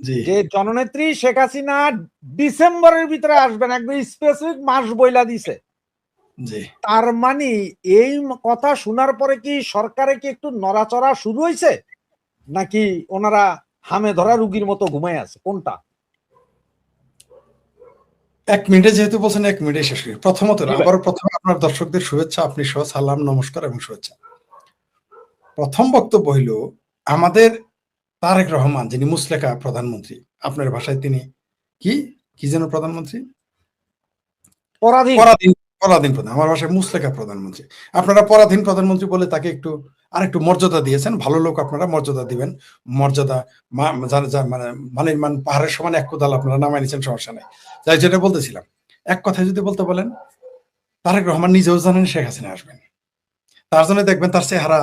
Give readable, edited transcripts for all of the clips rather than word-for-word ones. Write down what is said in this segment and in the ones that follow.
যে জননেত্রী শেখ হাসিনা ডিসেম্বরের ভিতরে আসবেন, একদম স্পেসিফিক মাস বইলা দিছে। তার মানে এই কথা শোনার পরে কি সরকারে কি একটু নড়াচড়া শুরু হয়েছে, নাকি ওনারা হামে ধরা রুগীর মতো ঘুমায় আছে, কোনটা? এক মিনিটে যেহেতু বলছেন, এক মিনিটে শেষ করি। প্রথমত আবার প্রথমে আপনার দর্শকদের শুভেচ্ছা, আপনি সহ সালাম, নমস্কার এবং শুভেচ্ছা। প্রথম বক্তব্য হইল, আমাদের তারেক রহমান যিনি মুসলেকা প্রধানমন্ত্রী, আপনার ভাষায় তিনি কি যেন প্রধানমন্ত্রী, পরাধীন প্রধান, আমার ভাষায় মুসলেকা প্রধানমন্ত্রী। আপনারা পরাধীন প্রধানমন্ত্রী বলে তাকে একটু আরেকটু মর্যাদা দিয়েছেন। ভালো লোক, আপনারা মর্যাদা দিবেন। মর্যাদা মানে পাহাড়ের সমান এক কোদাল আপনারা নামাই নিচ্ছেন, সমস্যা নেই। তাই যেটা বলতেছিলাম, এক কথায় যদি বলতে বলেন, তারেক রহমান নিজেও জানেন শেখ হাসিনা আসবেন। তার জন্য দেখবেন তার চেহারা,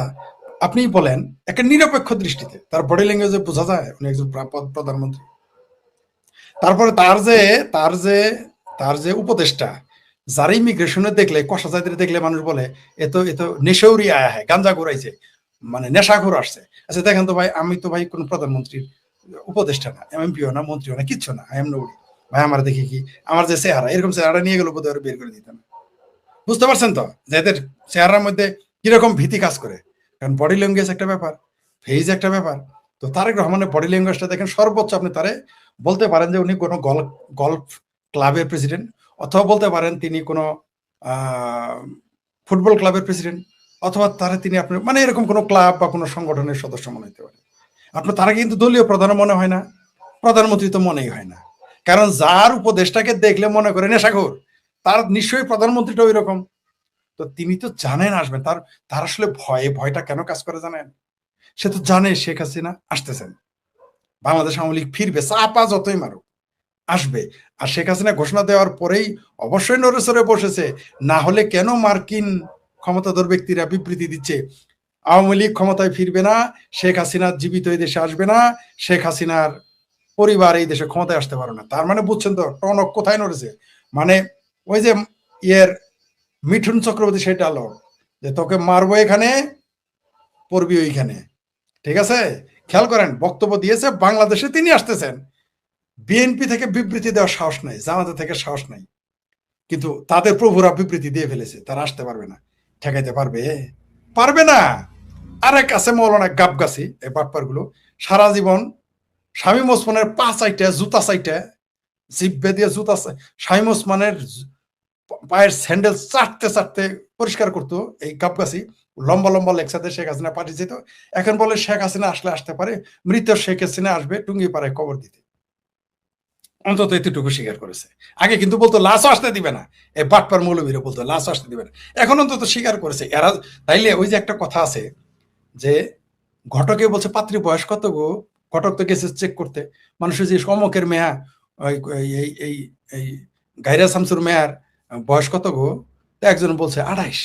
আপনি বলেন একটা নিরপেক্ষ দৃষ্টিতে, তার বডি ল্যাঙ্গুয়েজে বোঝা যায় উনি একজন প্রধানমন্ত্রী। তারপরে তার যে উপদেষ্টা, যারা ইমিগ্রেশনে দেখলে, কষা জাতির দেখলে মানুষ বলে এত নেশৌরি আয়া হয়, গাঞ্জা ঘুরাইছে, মানে নেশাখোর আসছে। আচ্ছা দেখেন তো ভাই, আমি তো ভাই কোন প্রধানমন্ত্রীর উপদেষ্টা না, এমপিও না, মন্ত্রীও না, কিচ্ছু না, আই এম নবডি। ভাই আমার দেখি কি, আমার যে চেহারা, এরকম চেহারা নিয়ে গেল বোধহয় বের করে দিতাম। বুঝতে পারছেন তো যে এদের চেহারার মধ্যে কিরকম ভীতি কাজ করে? কারণ বডি ল্যাঙ্গুয়েজ একটা ব্যাপার, ফেজ একটা ব্যাপার। তো তারেক রহমানের বডি ল্যাঙ্গুয়েজটা দেখেন, সর্বোচ্চ আপনি তারে বলতে পারেন যে উনি কোনো গল্ফ ক্লাবের প্রেসিডেন্ট, অথবা বলতে পারেন তিনি কোনো ফুটবল ক্লাবের প্রেসিডেন্ট, অথবা তারা তিনি আপনার মানে এরকম কোনো ক্লাব বা কোনো সংগঠনের সদস্য মনে হতে পারে। আপনার তারা কিন্তু দলীয় প্রধান মনে হয় না, প্রধানমন্ত্রী তো মনেই হয় না। কারণ যার উপদেশটাকে দেখলে মনে করে নেশাখোর, তার নিশ্চয়ই প্রধানমন্ত্রীটা ওই রকম। তো তিনি তো জানেন আসবেন, তার আসলে ভয়টা কেন কাজ করে জানেন? সে তো জানে শেখ হাসিনা আসতেছেন, বাংলাদেশ আওয়ামী লীগ ফিরবে, চাপা যতই মারুক আসবে। আর শেখ হাসিনা ঘোষণা দেওয়ার পরেই অবশ্যই নড়েচড়ে বসেছে, না হলে কেন মার্কিন ক্ষমতাধর ব্যক্তিরা বিবৃতি দিচ্ছে আওয়ামী লীগ ক্ষমতায় ফিরবে না, শেখ হাসিনা জীবিত এই দেশে আসবে না, শেখ হাসিনার পরিবার এই দেশে ক্ষমতায় আসতে পারে না। তার মানে বুঝছেন তো টনক কোথায় নড়েছে? মানে ওই যে মিঠুন চক্রবর্তী সেটা আলো, যে তোকে মারবো এখানে, পড়বি ওইখানে। ঠিক আছে, খেয়াল করেন, বক্তব্য দিয়েছে বাংলাদেশে তিনি আসতেছেন। বিএনপি থেকে বিবৃতি দেওয়ার সাহস নাই, জামাতে থেকে সাহস নাই, কিন্তু তাদের প্রভুরা বিবৃতি দিয়ে ফেলেছে তারা আসতে পারবে না। ঠেকাইতে পারবে না। আরেক আছে মৌলানা গাবগাছি, এই বাটপার গুলো সারা জীবন শামীম ওসমানের পা চাইটা, জুতা চাইটা, জিব্বে দিয়ে জুতা, শামীম ওসমানের পায়ের স্যান্ডেল চাটতে পরিষ্কার করতো এই গাবগাছি। লম্বা লম্বা লেকচাতে শেখ হাসিনা পাঠিয়ে যেত। এখন বলে শেখ হাসিনা আসতে পারে, মৃত শেখ হাসিনা আসবে টুঙ্গি পাড়ায় কবর দিতে। অন্তত এতটুকু স্বীকার করেছে। আগে কিন্তু বলতো লাশও আসতে দিবে না, এই বাটপার মৌলবীরা বলতো লাশও আসতে দিবে না। এখন অন্তত স্বীকার করেছে এরা। তাইলে ওই যে একটা কথা আছে যে ঘটকে বলছে পাত্রী বয়স কত গো, ঘটক তো গেছে চেক করতে, মানুষের যে অমকের মেয়া, এই গাইরা শামসুর মেয়ার বয়স কত গো, একজন বলছে 28।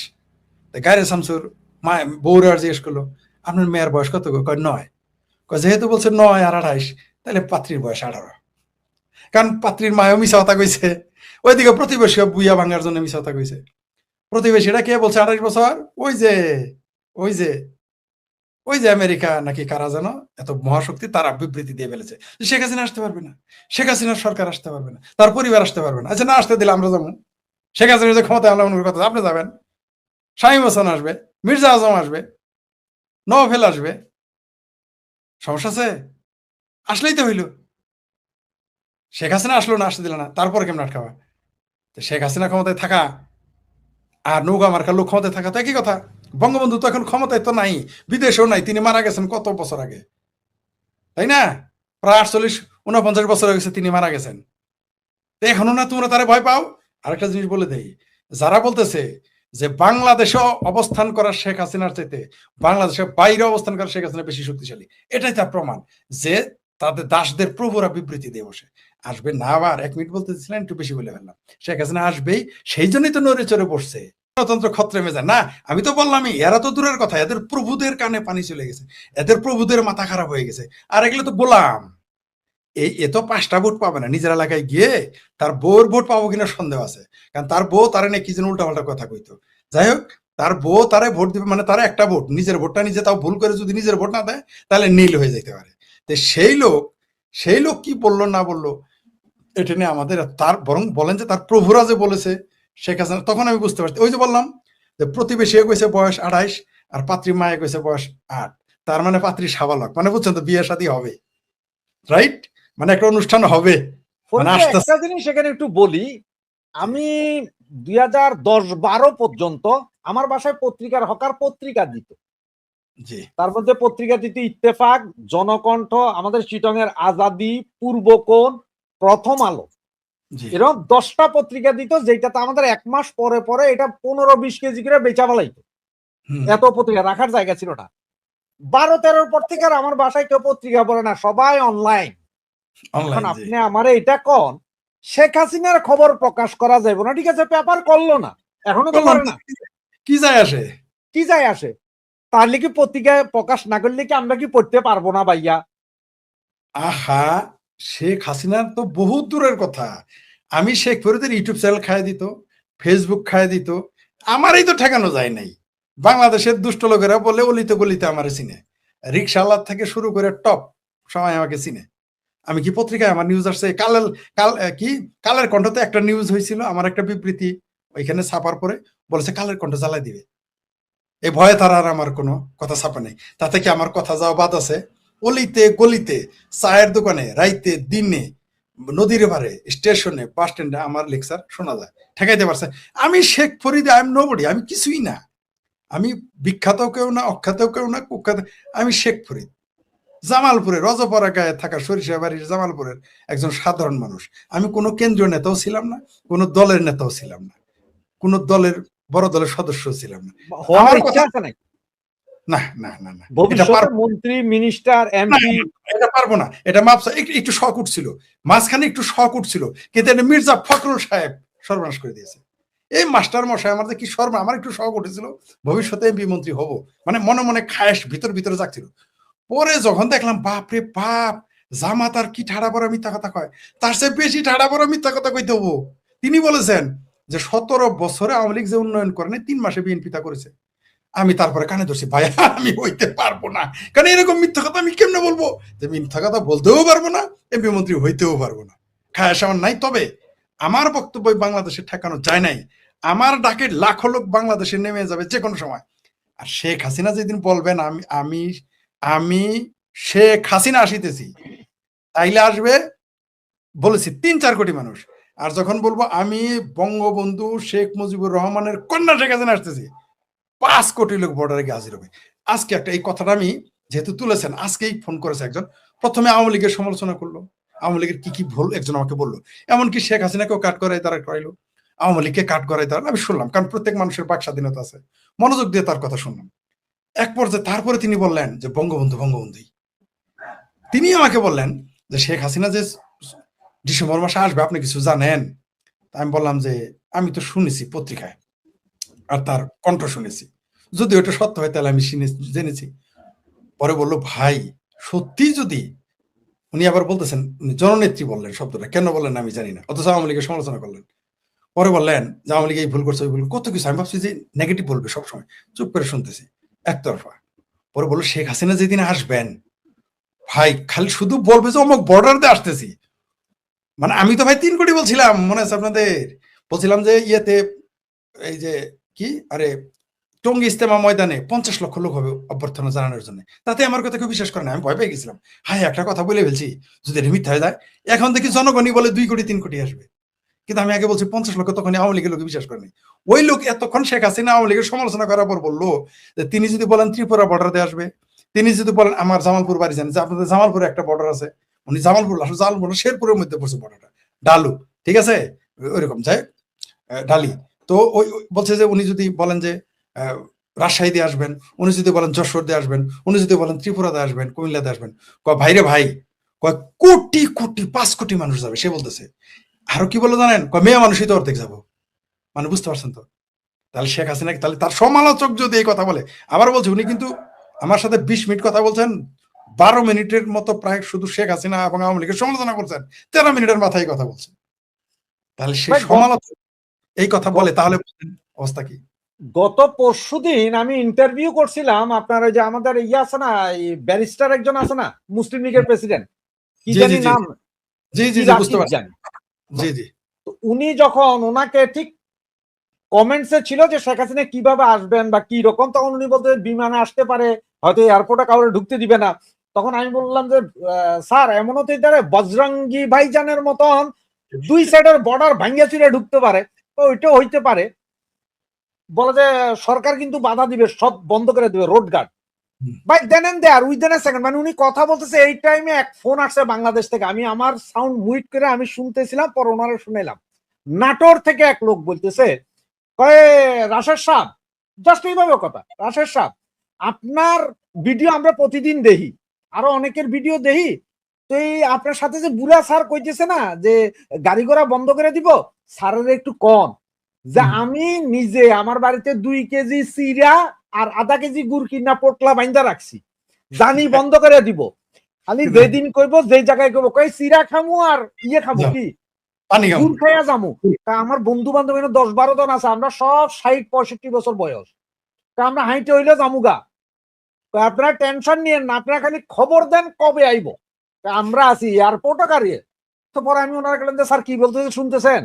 গাইরা শামসুর বউরা জিজ্ঞেস করলো আপনার মেয়ের বয়স কত গো, কয় 9। যেহেতু বলছে 9 আর 28, তাহলে পাত্রীর বয়স 18। কারণ পাত্রীর মায়ও মিশা কথা কইছে, ওইদিকে প্রতিবেশী বুইয়া ভাঙার জন্য মিশা কথা কইছে। প্রতিবেশীরা কে বলছে 28 বছর, ওই যে আমেরিকা নাকি কারা যেন এত মহাশক্তি, তারা বিবৃতি দিয়ে ফেলেছে শেখ হাসিনা আসতে পারবে না, শেখ হাসিনার সরকার আসতে পারবে না, তার পরিবার আসতে পারবে না। আচ্ছা না আসতে দিলে আমরা যাবো, শেখ হাসিনা যে ক্ষমতায় আনলোর কথা, আপনি যাবেন, শামীম হোসেন আসবে, মির্জা আজম আসবে, নওফেল আসবে, সমস্যা আছে? আসলেই তো হইল। শেখ হাসিনা আসলো না, আসতে দিল না, তারপরে কেমন আটকাবা? শেখ হাসিনা ক্ষমতায় থাকা আর নৌকা মার্কার লোক ক্ষমতায় থাকা তো একই কথা। বঙ্গবন্ধু তো এখন ক্ষমতায় তো নাই, বিদেশেও নাই, তিনি মারা গেছেন কত বছর আগে, তাই না? প্রায় 48-49 বছর হয়ে গেছে তিনি মারা গেছেন। এখনো না তোমরা তারা ভয় পাও? আরেকটা জিনিস বলে দেই, যারা বলতেছে যে বাংলাদেশে অবস্থান করা শেখ হাসিনার চাইতে বাংলাদেশের বাইরে অবস্থান করা শেখ হাসিনা বেশি শক্তিশালী, এটাই তার প্রমাণ যে তাদের দাসদের প্রভুরা বিবৃতি দিয়ে বসে। আসবে না, আবার 1 মিনিট বলতেছিলেন, একটু বেশি বলে ফেললাম। শেখ হাসিনা আসবেই, সেই জন্যই তো নড়ে চড়ে বসছে, গণতন্ত্র খতরে মেজা না। আমি তো বললামই, এরা তো দূরের কথা, এদের প্রভুদের কানে পানি চলে গেছে, এদের প্রভুদের মাথা খারাপ হয়ে গেছে। আর এগুলো তো বললাম, এ তো 5টা ভোট পাবে না, নিজের এলাকায় গিয়ে তার বউর ভোট পাবো কিনা সন্দেহ আছে। কারণ তার বউ তারা নিয়ে কি যেন উল্টাপাল্টা কথা কইতো। যাই হোক, তার বউ তারে ভোট দিবে, মানে তারা একটা ভোট, নিজের ভোটটা নিজে, তাও ভুল করে যদি নিজের ভোট না দেয় তাহলে নীল হয়ে যেতে পারে। তো সেই লোক সেই লোক কি বললো না বললো এটা নিয়ে আমাদের তার বরং বলেন যে তার প্রভুরা যে বলেছে শেখ হাসিনা, তখন আমি বুঝতে পারছি। ওই যে বললাম যে প্রতিবেশী কইছে বয়স 28 আর পাত্রী মায়ে কইছে বয়স 8, তার মানে পাত্রী সাবালক, মানে বুঝছেন তো বিয়ে শাদী হবে, রাইট? মানে একটা অনুষ্ঠান হবে, মানে একটা জিনিস এখানে একটু বলি, আমি 2010-12 পর্যন্ত আমার বাসায় পত্রিকার হকার পত্রিকা দিত। তার মধ্যে পত্রিকা দিত ইত্তেফাক, জনকণ্ঠ, আমাদের চিটং এর আজাদি, পূর্বকোণ, প্রথম আলো, এরকম 10টা পত্রিকা দিত, যেটাতে আমাদের 1 মাস পরে পরে এটা 15-20 কেজি করে বেচা ফেলাইতো। এত পত্রিকা রাখার জায়গা ছিল না। 12-13 পর থেকে আমার বাসায় কেউ পত্রিকা পড়ে না, সবাই অনলাইন। এখন আপনি আমারে এটা কোন শেখ হাসিনার খবর প্রকাশ করা যাবে না, ঠিক আছে, পেপার করলো না, এখনো তো করে না, কি যায় আসে, কি যায় আসে? তাহলে কি পত্রিকায় প্রকাশ না করলে কি আমরা কি পড়তে পারবো না ভাইয়া? আহা, শেখ হাসিনার তো বহুত দূরের কথা। আমি শেখ ফরিদের ইউটিউব চ্যানেল খায় দিত, ফেসবুক খায় দিত, আমারই তো ঠেকানো যায় নাই। বাংলাদেশের দুষ্ট লোকেরা বলে অলিতে গলিতে আমার চিনে, রিক্সাওয়ালা থেকে শুরু করে টপ সবাই আমাকে চিনে। আমি কি পত্রিকায় আমার নিউজ আসছে, কালের কণ্ঠতে একটা নিউজ হয়েছিল, আমার একটা বিবৃতি ওইখানে ছাপার পরে বলেছে কালের কণ্ঠ জ্বালাই দিবে। এই ভয়ে তারা আর আমার কোনো কথা ছাপা নেই। তাতে কি আমার কথা যাওয়া বাদ আছে? অলিতে গলিতে, চায়ের দোকানে, রাইতে দিনে, নদীর পারে, স্টেশনে, বাস স্ট্যান্ডে আমার লেকচার শোনা যায়, ঠেকাইতে পারছে। আমি Sheikh Farid, I am nobody, আমি কিছুই না, আমি বিখ্যাত কেউ না, অখ্যাত কেউ না, কুখ্যাত, আমি শেখ ফরিদ, জামালপুরের রজপরা গায়ে থাকা সরিষাবাড়ির জামালপুরের একজন সাধারণ মানুষ। আমি কোনো কেন্দ্রীয় নেতাও ছিলাম না, কোনো দলের নেতাও ছিলাম না, কোনো দলের বড় দলের সদস্য ছিলাম না। আমার ইচ্ছা আছে নাকি? না না না না, ভবিষ্যতে মন্ত্রী, মিনিস্টার, এমপি? এটা পারবো না, এটা মাপসা একটু শখ উঠছিল, মাঝখানে একটু শখ উঠছিল, কিন্তু এটা মির্জা ফখরুল সাহেব সর্বনাশ করে দিয়েছে। এই মাস্টার মশাই আমার কি আমার একটু শখ উঠেছিল ভবিষ্যতে এমপি মন্ত্রী হব, মানে মনে মনে খায়েশ ভিতরে যাচ্ছিল। পরে যখন দেখলাম বাপরে বাপ, জামাতার কি ঠাড়া পড়া মিথ্যা কথা কয়, তার চেয়ে বেশি ঠাড়া পড়া মিথ্যা কথা কইতে হবো। তিনি বলেছেন যে 17 বছরে আওয়ামী লীগ যে উন্নয়ন করে নাই, 3 মাসে বিএনপি তা করেছে। আমি তারপরে কানে ধরছি, ভাই আমি হইতে পারবো না, কারণ এরকম মিথ্যা কথা আমি কেমনে বলবো, যে মিথ্যা কথা বলতেও পারবো না, এমপি মন্ত্রী হইতেও পারবো না, খায়াস আমার নাই। তবে আমার বক্তব্য বাংলাদেশে ঠেকানো যায় নাই, আমার ডাকে লাখো লোক বাংলাদেশে নেমে যাবে যে কোনো সময়। আর শেখ হাসিনা যেদিন বলবেন আমি আমি আমি শেখ হাসিনা আসিতেছি, তাইলে আসবে বলেছি 3-4 কোটি মানুষ। আর যখন বলবো আমি বঙ্গবন্ধু শেখ মুজিবুর রহমানের কন্যা শেখ হাসিনা আসতেছি, 5 কোটি লোক বর্ডারে গিয়ে হাজির হবে। আজকে একটা এই কথাটা আমি যেহেতু তুলেছেন, আজকেই ফোন করেছে একজন, প্রথমে আওয়ামী লীগের সমালোচনা করলো, আওয়ামী লীগের কি কি ভুল একজন আমাকে বললো, এমনকি শেখ হাসিনাকেও কাট করাই তারা করাইলো, আওয়ামী লীগকে কাট করাই তারা, আমি শুনলাম, কারণ প্রত্যেক মানুষের বাক স্বাধীনতা আছে, মনোযোগ দিয়ে তার কথা শুনলাম। এক পর্যায়ে তারপরে তিনি বললেন যে বঙ্গবন্ধুই, তিনি আমাকে বললেন যে শেখ হাসিনা যে ডিসেম্বর মাসে আসবে আপনি কিছু জানেন? আমি বললাম যে আমি তো শুনেছি পত্রিকায়, আর তার কণ্ঠ শুনেছি, যদি ওটা সত্য হয় তাহলে আমি জেনেছি। পরে বললো ভাই সত্যি যদি, উনি আবার বলতেছেন, উনি জননেত্রী বললেন শব্দটা, কেন বললেন আমি জানি না, অথচ আওয়ামী লীগের সমালোচনা করলেন। পরে বললেন যে আওয়ামী লীগ এই ভুল করছে, ওই ভুল, কত কিছু, আমি ভাবছি যে নেগেটিভ বলবে সবসময়, চুপ করে শুনতেছি একতরফা। পরে বললো শেখ হাসিনা যেদিন আসবেন ভাই খালি শুধু বলবে যে অমুক বর্ডার দিয়ে আসতেছি, মানে আমি তো ভাই 3 কোটি বলছিলাম, মনে আছে আপনাদের? বলছিলাম যে ইয়েতে, এই যে কি, আরে টঙ্গী ইস্তেমা ময়দানে 50 লক্ষ লোক হবে অভ্যর্থনা জানানোর জন্য, তাতে আমার কথা কেউ বিশ্বাস করে না, আমি ভয় পেয়ে গেছিলাম, হাই একটা কথা বলে ফেলছি, যদি এটা মিথ্যা হয়ে যায়। এখন দেখি জনগণই বলে 2 কোটি 3 কোটি আসবে, কিন্তু আমি আগে বলছি 50 লক্ষ, তখন আওয়ামী লীগের লোক বিশ্বাস করেনি। ওই লোক এতক্ষণ শেখ হাসিনা আওয়ামী লীগের সমালোচনা করার পর বললো যে তিনি যদি বলেন ত্রিপুরা বর্ডার দিয়ে আসবে, তিনি যদি বলেন আমার জামালপুর বাড়ি জানেন যে আপনাদের জামালপুরে একটা বর্ডার আছে, উনি জামালপুর শেরপুরের মধ্যে পড়ছে বর্ডারটা, ডালু, ঠিক আছে, ওইরকম যাই ডালি। তো ওই বলছে যে উনি যদি বলেন যে রাজশাহী দিয়ে আসবেন, উনি যদি বলেন যশোর দিয়ে আসবেন, উনি যদি বলেন ত্রিপুরা দিয়ে আসবেন, কুমিল্লা দিয়ে আসবেন, ভাইরে ভাই, কোটি কোটি 5 কোটি মানুষ যাবে, সে বলতেছে। আরো কি বলে জানেন, মেয়ে মানুষই তো অর্ধেক যাবো, মানে বুঝতে পারছেন তো? তাহলে শেখ হাসিনা, তাহলে তার সমালোচক যদি এই কথা বলে, আবার বলছে উনি কিন্তু আমার সাথে 20 মিনিট কথা বলছেন, 12 মিনিটের মতো প্রায় শুধু শেখ হাসিনা এবং আওয়ামী লীগের সমালোচনা করছেন, 13 মিনিটের মাথায় কথা বলছেন। তাহলে সেই সমালোচক এই কথা বলে, তাহলে অবস্থা কি? গত পরশুদিন আমি ইন্টারভিউ করছিলাম আপনার ওই যে আমাদের ইয়ে আছে না, ব্যারিস্টার একজন আছে না, মুসলিম লীগের প্রেসিডেন্ট, কি জানি নাম, জি জি জি বুঝতে পারছি। জি জি। উনি যখন ওনাকে ঠিক কমেন্টসে ছিল যে শেখ হাসিনা কিভাবে আসবেন বা কি রকম, তখন উনি বলতে বিমানে আসতে পারে, হয়তো এয়ারপোর্টে কাউরে ঢুকতে দিবে না। তখন আমি বললাম যে স্যার এমন হতে পারে বজরঙ্গি ভাইজানের মতন 2 সাইডের বর্ডার ভাঙ্গিয়া চুরে ঢুকতে পারে, তো ওইটাও হইতে পারে। বলে যে সরকার কিন্তু বাধা দিবে, সব বন্ধ করে দিবে, রোড গার্ড। ভাই then and there within a second, মানে উনি কথা বলতেছে এই টাইমে এক ফোন আসছে বাংলাদেশ থেকে, আমি আমার সাউন্ড মিউট করে আমি শুনতেছিলাম, পর ওনারা শুনেলাম। নাটোর থেকে এক লোক বলতেছে, কয়ে রাশেদ সাহেব, জাস্ট এইভাবে কথা, রাশেদ সাহেব আপনার ভিডিও আমরা প্রতিদিন দেখি, আরো অনেকের ভিডিও দেখি, তো এই আপনার সাথে যে বুড়া স্যার কইতেছে না যে গাড়ি ঘোড়া বন্ধ করে দিব, স্যারের একটু কম যে আমি নিজে আমার বাড়িতে 2 কেজি চিরা আর আধা কেজি গুড় কিনা পোটলা বাইন্দা রাখছি, জানি বন্ধ করে দিব, খালি যেদিন কইব যে জায়গায় কইব কই চিরা খামু আর ইয়ে খাবো কি গুড় খাইয়া যামু। আমার বন্ধু বান্ধব 10-12 জন আছে, আমরা সব 60-65 বছর বয়স, আমরা হাইটে হইলে যামুগা, আপনারা টেনশন নিয়েন না, আপনারা খালি খবর দেন কবে আইব, আমরা আছি এয়ারপোর্টে গাড়িয়ে। তো পরে আমি ওনারা গেলেন যে স্যার কি বলতেছে শুনতেছেন,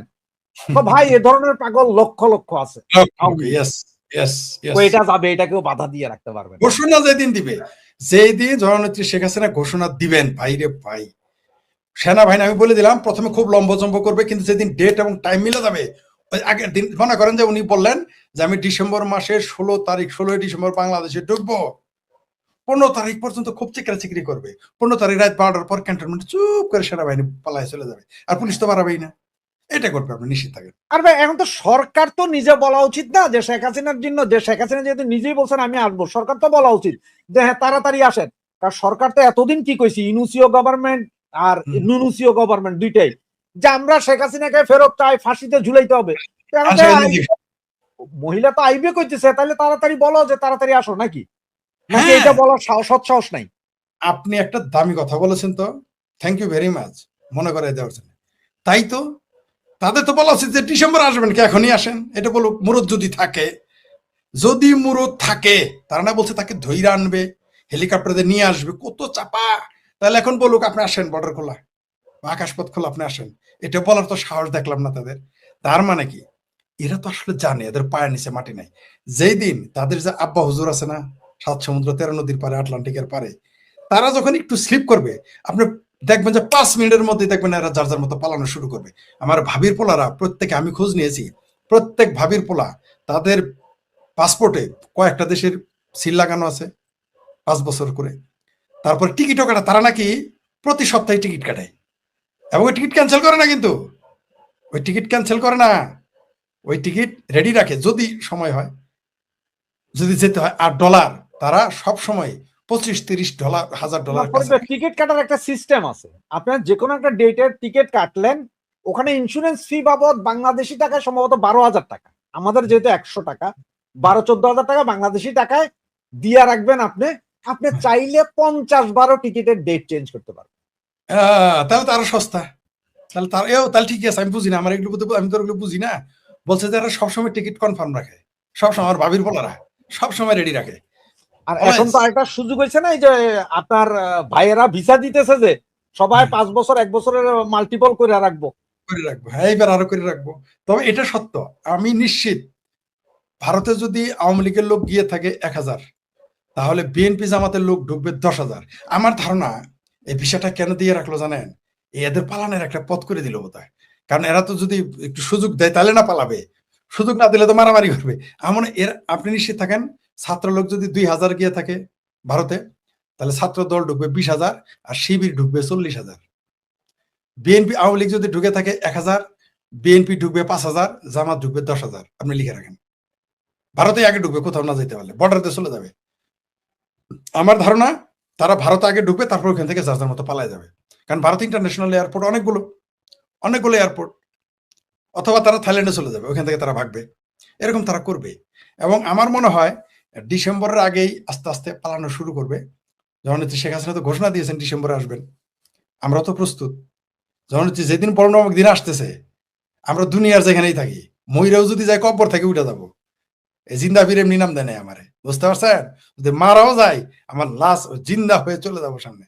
তো ভাই এ ধরনের পাগল লক্ষ লক্ষ আছে, এটা যাবে, এটা কেউ বাধা দিয়ে রাখতে পারবে। ঘোষণা যেদিন দিবে, যেদিন জননেত্রী শেখ হাসিনা ঘোষণা দিবেন, ভাই রে ভাই, সেনাবাহিনী আমি বলে দিলাম প্রথমে খুব লম্বচম্ব করবে, কিন্তু যেদিন ডেট এবং টাইম মিলে যাবে, আগের দিন মনে করেন যে উনি বললেন যে আমি ডিসেম্বর মাসের 16 ডিসেম্বর বাংলাদেশে ঢুকবো, 15 তারিখ পর্যন্ত খুব চিকরি করবে, 15 তারিখ রাত 12টার পর ক্যান্টনমেন্ট চুপ করে সেনাবাহিনী পালায় চলে যাবে, আর পুলিশ তো বাড়াবেই না, এটা করবে, আপনি নিশ্চিত থাকেন। আর ভাই এখন তো সরকার তো নিজে বলা উচিত না যে শেখ হাসিনার জন্য, যে শেখ হাসিনা যেহেতু নিজেই বলছেন আমি আসবো, সরকার তো বলা উচিত যে হ্যাঁ তাড়াতাড়ি আসেন। কারণ সরকার তো এতদিন কি কইছি, ইনুসিও গভর্নমেন্ট আর নুনুসিও গভর্নমেন্ট দুইটাই, যে আমরা শেখ হাসিনাকে ফেরত চাই, ফাঁসিতে ঝুলাইতে হবে। মহিলা তো আইবে কইতেছে, তাহলে তাড়াতাড়ি বলো যে তাড়াতাড়ি আসো, নাকি নাকি এটা বলার সৎসাহস নাই? আপনি একটা দামি কথা বলেছেন, তো থ্যাংক ইউ ভেরি মাচ মনে করে দেওয়ার জন্য। তাই তো তাদের তো বলা উচিত যে ডিসেম্বর আসবেন কি, এখনই আসেন, এটা বলুক। মুরদ যদি থাকে, যদি মুরদ থাকে, তারা না বলছে তাকে ধৈর্য আনবে, হেলিকপ্টারে নিয়ে আসবে, কত চাপা, তাহলে এখন বলুক আপনি আসেন, বর্ডার খোলা, আকাশপথ খোলা, আপনি আসেন, এটা বলার তো সাহস দেখলাম না তাদের। তার মানে কি, এরা তো আসলে জানে এদের পায়ের নিচে মাটি নাই। যেই দিন তাদের যে আব্বা হুজুর আছে না, 7 সমুদ্র 13 নদীর পারে, আটলান্টিকের পারে, তারা যখন একটু স্লিপ করবে, আপনি দেখবেন যে 5 মিনিটের মধ্যে দেখবেন এরা যার যার মতো পালানো শুরু করবে। আমার ভাবির পোলারা প্রত্যেকে, আমি খোঁজ নিয়েছি, প্রত্যেক ভাবির পোলা তাদের পাসপোর্টে কয়েকটা দেশের সিল লাগানো আছে 5 বছর করে। তারপর টিকিটও কাটা, তারা নাকি প্রতি সপ্তাহে টিকিট কাটায়, এবং ওই টিকিট ক্যান্সেল করে না, কিন্তু ওই টিকিট ক্যান্সেল করে না, ওই টিকিট রেডি রাখে যদি সময় হয়, যদি যেতে হয়। আর ডলার, তারা সব সময় $25-30 হাজার ডলার। টিকিট কাটার একটা সিস্টেম আছে, আপনার যে কোনো একটা ডেটের টিকিট কাটলেন, ওখানে ইন্স্যুরেন্স ফি বাবদ বাংলাদেশি টাকায় সম্ভবত 12,000 টাকা, আমাদের যেহেতু 100 টাকা, 12-14 হাজার টাকা বাংলাদেশি টাকায় দিয়ে রাখবেন। আপনি আপনি চাইলে 50 বারো টিকিটের ডেট চেঞ্জ করতে পারবেন। তাহলে তো আরো সস্তা, তাহলে তাহলে ঠিক আছে, আমি বুঝি না, আমার এগুলো আমি তো এগুলো বুঝি না। বলছে যে এরা সবসময় টিকিট কনফার্ম রাখে, সবসময় আমার ভাবির বলারা সবসময় রেডি রাখে। আর এখন তো আরেকটা সুযোগ হয়েছে না, এই যে আপনার ভাইয়েরা ভিসা দিতেছে যে সবাই 5 বছর 1 বছরের মাল্টিপল করে রাখবো, হ্যাঁ এবার আরো করে রাখবো। তবে এটা সত্য, আমি নিশ্চিত ভারতে যদি আওয়ামী লীগের লোক গিয়ে থাকে 1000, তাহলে বিএনপি জামাতের লোক ঢুকবে 10,000। আমার ধারণা এই ভিসাটা কেন দিয়ে রাখলো জানেন, এদের পালানোর একটা পথ করে দিল বোধহয়। কারণ এরা তো যদি একটু সুযোগ দেয় তাহলে না পালাবে, সুযোগ না দিলে তো মারামারি করবে। এমন আপনি নিশ্চিত থাকেন, ছাত্র লোক যদি 2000 গিয়ে থাকে ভারতে, তাহলে ছাত্র দল ঢুকবে 20,000, আর শিবির ঢুকবে 40,000। বিএনপি আওয়ামী লীগ যদি ঢুকে থাকে 1000, বিএনপি ঢুকবে 5,000, জামাত ঢুকবে 10,000। আপনি লিখে রাখেন, ভারতে আগে ঢুকবে, কোথাও না যেতে পারলে বর্ডারতে চলে যাবে। আমার ধারণা তারা ভারতে আগে ঢুকবে, তারপর ওখান থেকে যার যার মতো পালায় যাবে। কারণ ভারত ইন্টারন্যাশনাল এয়ারপোর্ট অনেকগুলো এয়ারপোর্ট, অথবা তারা থাইল্যান্ডে চলে যাবে, ওখান থেকে তারা ভাগবে, এরকম তারা করবে। এবং আমার মনে হয় ডিসেম্বরের আগেই আস্তে আস্তে পালানো শুরু করবে। জননেত্রী শেখ হাসিনা তো ঘোষণা দিয়েছেন ডিসেম্বরে আসবেন, আমরা তো প্রস্তুত। জননেত্রী যেদিন 15 দিন আসতেছে, আমরা দুনিয়ার যেখানেই থাকি, ময়ূরেও যদি যাই কব্বর থেকে উঠে যাবো, জিন্দা ফিরে এমনি নাম দেয় নাই আমারে, বুঝতে পারছেন? যদি মারাও যায়, আমার লাশ জিন্দা হয়ে চলে যাবো সামনে।